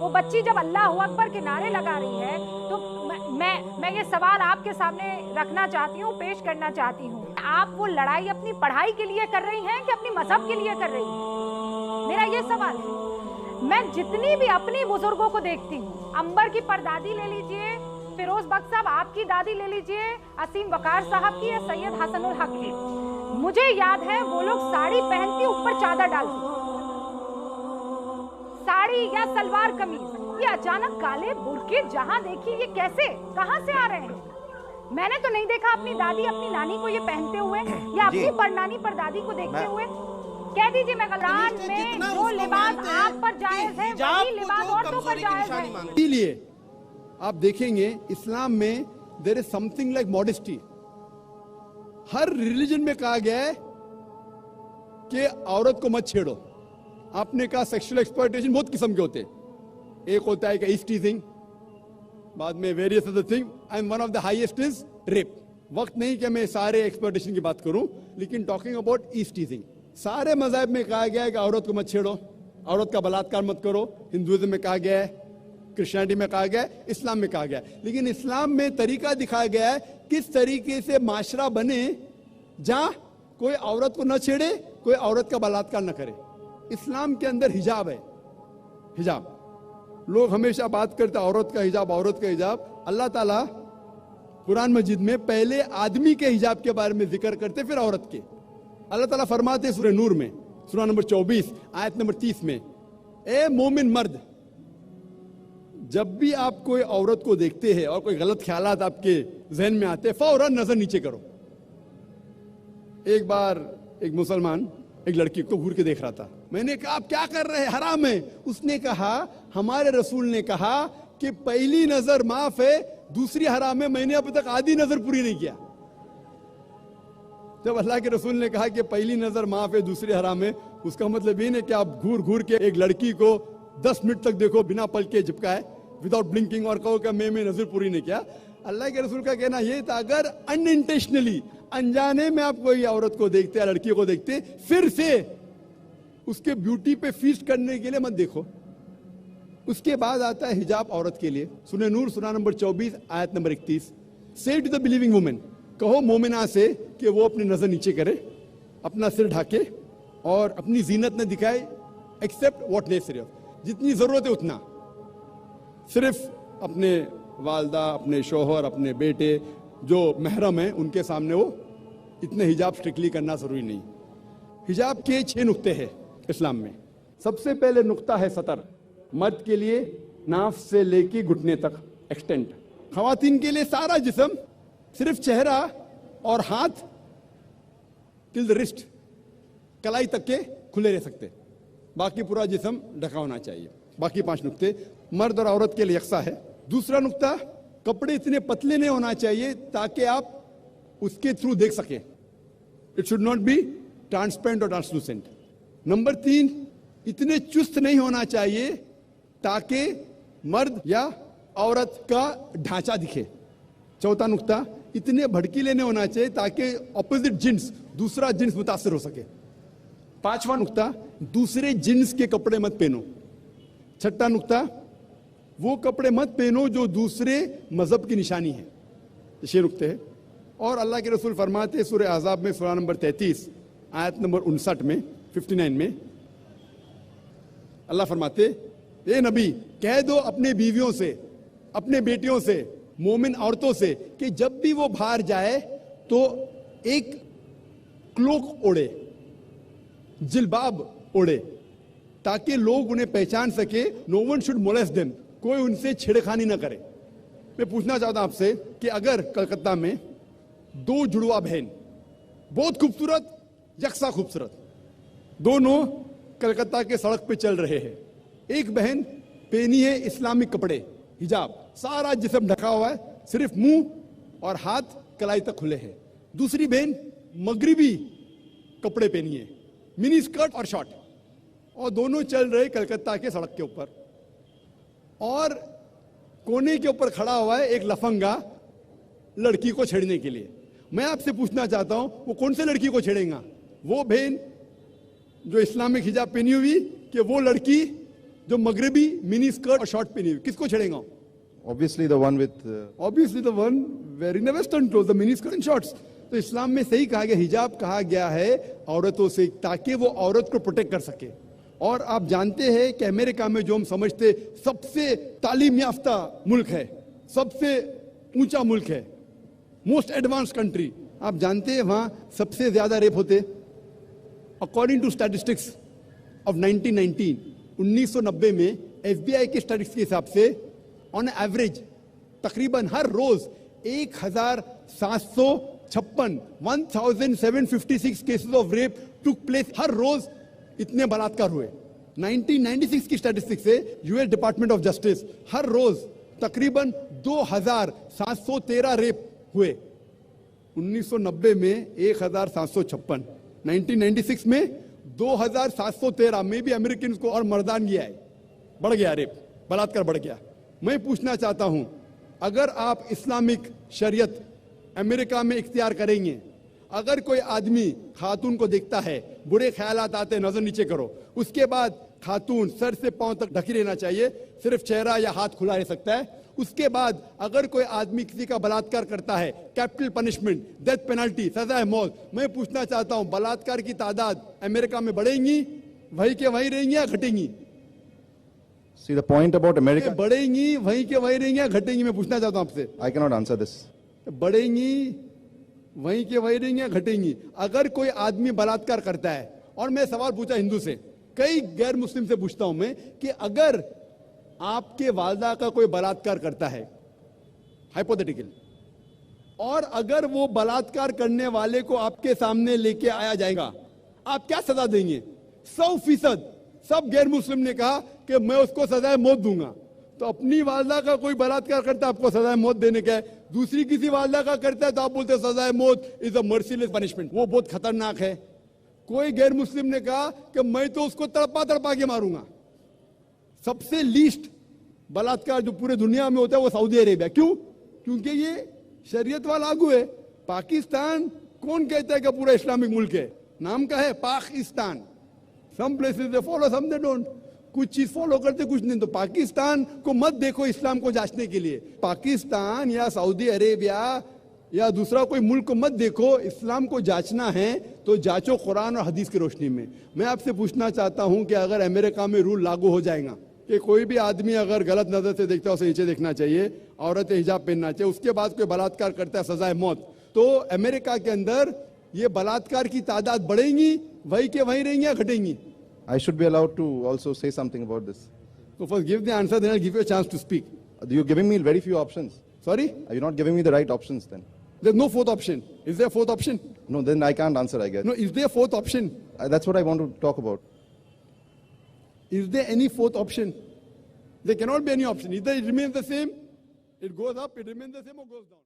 वो बच्ची जब अल्लाह अकबर के नारे लगा रही है तो मैं ये सवाल आपके सामने रखना चाहती हूँ, पेश करना चाहती हूँ। आप वो लड़ाई अपनी पढ़ाई के लिए कर रही हैं कि अपनी मजहब के लिए कर रही हैं? मेरा ये सवाल है। मैं जितनी भी अपनी बुजुर्गों को देखती हूँ, अंबर की परदादी ले लीजिए, फिरोज बख्श साहब आपकी दादी ले लीजिए, असीम वकार साहब की या सैयद हसनुल हक की, मुझे याद है वो लोग साड़ी पहनती ऊपर चादर डालती, साड़ी या सलवार कमीज। ये अचानक काले बुर्के जहां देखी, ये कैसे, कहां से आ रहे हैं? मैंने तो नहीं देखा अपनी दादी अपनी नानी को ये पहनते हुए या अपनी परनानी परदादी को देखते हुए। कह दीजिए मैं कुरान में जो लिबास आप पर जायज है वही लिबास औरतों पर जायज है। इसीलिए आप देखेंगे इस्लाम में there is something like modesty. हर रिलीजन में कहा गया है कि औरत को मत छेड़ो। आपने कहा सेक्सुअल एक्सप्लॉयटेशन बहुत किस्म के होते हैं। एक होता है कि ईज टीजिंग, बाद में various other thing, and one of the highest is rape. वक्त नहीं कि मैं सारे एक्सप्लॉयटेशन की बात करूं, लेकिन टॉकिंग अबाउट ईज टीजिंग, सारे मजहब में कहा गया है कि औरत को मत छेड़ो, औरत का बलात्कार मत करो। हिंदुइज्म में कहा गया है, क्रिश्चियनिटी में कहा गया है, इस्लाम में कहा गया है। लेकिन इस्लाम में तरीका दिखाया गया है किस तरीके से माशरा बने जहां कोई औरत को न छेड़े, कोई औरत का बलात्कार न करे। इस्लाम के अंदर हिजाब है। हिजाब, लोग हमेशा बात करते औरत का हिजाब, औरत का हिजाब। अल्लाह ताला कुरान मजीद में पहले आदमी के हिजाब के बारे में जिक्र करते, फिर औरत के। अल्लाह ताला फरमाते सूरह नूर में, सूरह नंबर 24 आयत नंबर 30 में, ए मोमिन मर्द, जब भी आप कोई औरत को देखते हैं और कोई गलत ख्यालात आपके जहन में आते हैं, फौरन नजर नीचे करो। एक बार एक मुसलमान एक लड़की को घूर के देख रहा था। मैंने कहा आप क्या कर रहे हैं, हराम है। उसने कहा हमारे रसूल ने कहा कि पहली नजर माफ है, दूसरी हराम है। मैंने अभी तक आधी नजर पूरी नहीं किया। जब अल्लाह के रसूल ने कहा कि पहली नजर माफ है, दूसरी हराम है, उसका मतलब ये नहीं कि आप घूर घूर के एक लड़की को 10 मिनट तक देखो बिना पल के झपकाए, विदाउट ब्लिंकिंग, और कहो कि मैं नजर पूरी नहीं किया। अल्लाह के रसूल का कहना यह था अगर अनइंटेंशनली, अनजाने में आप कोई औरत को देखते हैं, लड़की को देखते, फिर से उसके ब्यूटी पे फीस्ट करने के लिए मत देखो। उसके बाद आता है हिजाब औरत के लिए। सूरह नूर सूरह नंबर 24 आयत नंबर 31, से टू द बिलीविंग वुमेन, कहो मोमिना से कि वो अपनी नजर नीचे करे, अपना सिर ढाके और अपनी जीनत न दिखाए, एक्सेप्ट व्हाट नेसेसरी, जितनी जरूरत है उतना। सिर्फ अपने वालदा, अपने शोहर, अपने बेटे जो महरम है उनके सामने वो इतने हिजाब स्ट्रिक्टली करना जरूरी नहीं। हिजाब के 6 नुक्ते हैं इस्लाम में। सबसे पहले नुक्ता है सतर, मर्द के लिए नाफ से लेके घुटने तक एक्सटेंट, खवातीन के लिए सारा जिस्म, सिर्फ चेहरा और हाथ टिल द रिस्ट, कलाई तक के खुले रह सकते, बाकी पूरा जिस्म ढका होना चाहिए। बाकी 5 नुक्ते मर्द और औरत के लिए यकसा है। दूसरा नुक्ता, कपड़े इतने पतले नहीं होना चाहिए ताकि आप उसके थ्रू देख सके, it should not be transparent और ट्रांसलूसेंट। नंबर 3, इतने चुस्त नहीं होना चाहिए ताकि मर्द या औरत का ढांचा दिखे। चौथा नुक्ता, इतने भड़कीले नहीं होना चाहिए ताकि ऑपोजिट जिन्स, दूसरा जिन्स मुतासर हो सके। 5वां नुक्ता, दूसरे जिन्स के कपड़े मत पहनो। 6ठा नुक्ता, वो कपड़े मत पहनो जो दूसरे मजहब की निशानी है। ये नुक्ते हैं। और अल्लाह के रसूल फरमाते सूरह अहज़ाब में सूरह नंबर 33 आयत नंबर 59 में 59 में अल्लाह फरमाते, ए नबी कह दो अपने बीवियों से, अपने बेटियों से, मोमिन औरतों से कि जब भी वो बाहर जाए तो एक क्लोक ओढ़े, जिलबाब ओढ़े, ताकि लोग उन्हें पहचान सके। No one should molest them, कोई उनसे छेड़खानी ना करे। मैं पूछना चाहता हूं आपसे कि अगर कलकत्ता में 2 जुड़वा बहन, बहुत खूबसूरत, यकसा खूबसूरत, दोनों कलकत्ता के सड़क पे चल रहे हैं, एक बहन पहनी है इस्लामिक कपड़े, हिजाब, सारा जिस्म ढका हुआ है, सिर्फ मुंह और हाथ कलाई तक खुले हैं, दूसरी बहन मगरिबी कपड़े पहनी है, मिनी स्कर्ट और शॉर्ट, और दोनों चल रहे कलकत्ता के सड़क के ऊपर, और कोने के ऊपर खड़ा हुआ है एक लफंगा लड़की को छेड़ने के लिए। मैं आपसे पूछना चाहता हूं वो कौन से लड़की को छेड़ेगा, वो बहन जो इस्लामिक हिजाब पहनी हुई कि वो लड़की जो मगरबी मिनी स्कर्ट और शॉर्ट पहनी हुई, किसको छेड़ेगा? Obviously, the one with. Obviously the one wearing the western cloth, the mini skirt and shorts. तो इस्लाम में सही कहा गया, हिजाब कहा गया है औरतों से, ताकि वो औरत को प्रोटेक्ट कर सके। और आप जानते हैं कि अमेरिका में जो हम समझते सबसे तालीम याफ्ता मुल्क है, सबसे ऊंचा मुल्क है, मोस्ट एडवांस कंट्री, आप जानते हैं वहां सबसे ज्यादा रेप होते। अकॉर्डिंग टू स्टैटिस्टिक्स ऑफ 1990 में FBI के स्टैटिस्टिक्स के हिसाब से ऑन एवरेज तकरीबन हर रोज 1756 cases of rape took place. हर रोज इतने बलात्कार हुए। 1996 की स्टैटिस्टिक्स से US डिपार्टमेंट ऑफ जस्टिस, हर रोज तकरीबन 2713 रेप हुए। 1990 में 1756, 1996 में 2713 में भी अमेरिकन को और मर्दानगी आई, बढ़ गया रेप, बलात्कार बढ़ गया। मैं पूछना चाहता हूं, अगर आप इस्लामिक शरीयत अमेरिका में इख्तियार करेंगे, अगर कोई आदमी खातून को देखता है, बुरे ख्यालात आते हैं, नजर नीचे करो, उसके बाद खातून सर से पांव तक ढकी रहना चाहिए, सिर्फ चेहरा या हाथ खुला रह सकता है। उसके बाद अगर कोई आदमी किसी का बलात्कार करता है, कैपिटल पनिशमेंट, डेथ पेनल्टी, सजा है मौत। मैं पूछना चाहता हूं, बलात्कार की तादाद अमेरिका में बढ़ेंगी, वहीं के वहीं रहेंगी या घटेंगी? See the point about America. बढ़ेंगी, वहीं के वहीं रहेंगी या घटेंगी? मैं पूछना चाहता हूं आपसे। I cannot answer this. बढ़ेंगी, वहीं के वहीं रहेंगी या घटेंगी? अगर कोई आदमी बलात्कार करता है, और मैं सवाल पूछा हिंदू से, कई गैर मुस्लिम से पूछता हूं मैं कि अगर आपके वालदा का कोई बलात्कार करता है, हाइपोथेटिकल, और अगर वो बलात्कार करने वाले को आपके सामने लेके आया जाएगा, आप क्या सजा देंगे? 100% सब गैर मुस्लिम ने कहा कि मैं उसको सजाए मौत दूंगा। तो अपनी वालदा का कोई बलात्कार करता है, आपको सजाए मौत देने का है। दूसरी किसी वालदा का करता है तो आप बोलते हैं सजाए मौत इज अ मर्सीलेस पनिशमेंट, वो बहुत खतरनाक है। कोई गैर मुस्लिम ने कहा कि मैं तो उसको तड़पा तड़पा के मारूंगा। सबसे लीस्ट बलात्कार जो पूरे दुनिया में होता है वो सऊदी अरेबिया। क्यों? क्योंकि ये शरीयत वाला लागू है। पाकिस्तान कौन कहता है कि पूरा इस्लामिक मुल्क है? नाम का है Pakistan. Some places they follow, some they don't. कुछ चीज फॉलो करते, कुछ नहीं। तो पाकिस्तान को मत देखो इस्लाम को जांचने के लिए। पाकिस्तान या सऊदी अरेबिया या दूसरा कोई मुल्क को मत देखो। इस्लाम को जांचना है तो जांचो कुरान और हदीस की रोशनी में। मैं आपसे पूछना चाहता हूं कि अगर अमेरिका में रूल लागू हो जाएगा कि कोई भी आदमी अगर गलत नजर से देखता है उसे नीचे देखना चाहिए, औरतें हिजाब पहनना चाहिए, उसके बाद कोई बलात्कार करता है सजाए मौत, तो अमेरिका के अंदर ये बलात्कार की तादाद बढ़ेंगी, वही के वहीं रहेंगी या घटेंगी? I should be allowed to also say something about this. So first give the answer, then I'll give you a chance to speak. You're giving me very few options. Sorry? Are you not giving me the right options then? There's no fourth option. Is there a fourth option? No, then I can't answer, I guess. No, is there a fourth option? That's what I want to talk about. Is there any fourth option? There cannot be any option. Either it remains the same, it goes up, it remains the same, or goes down.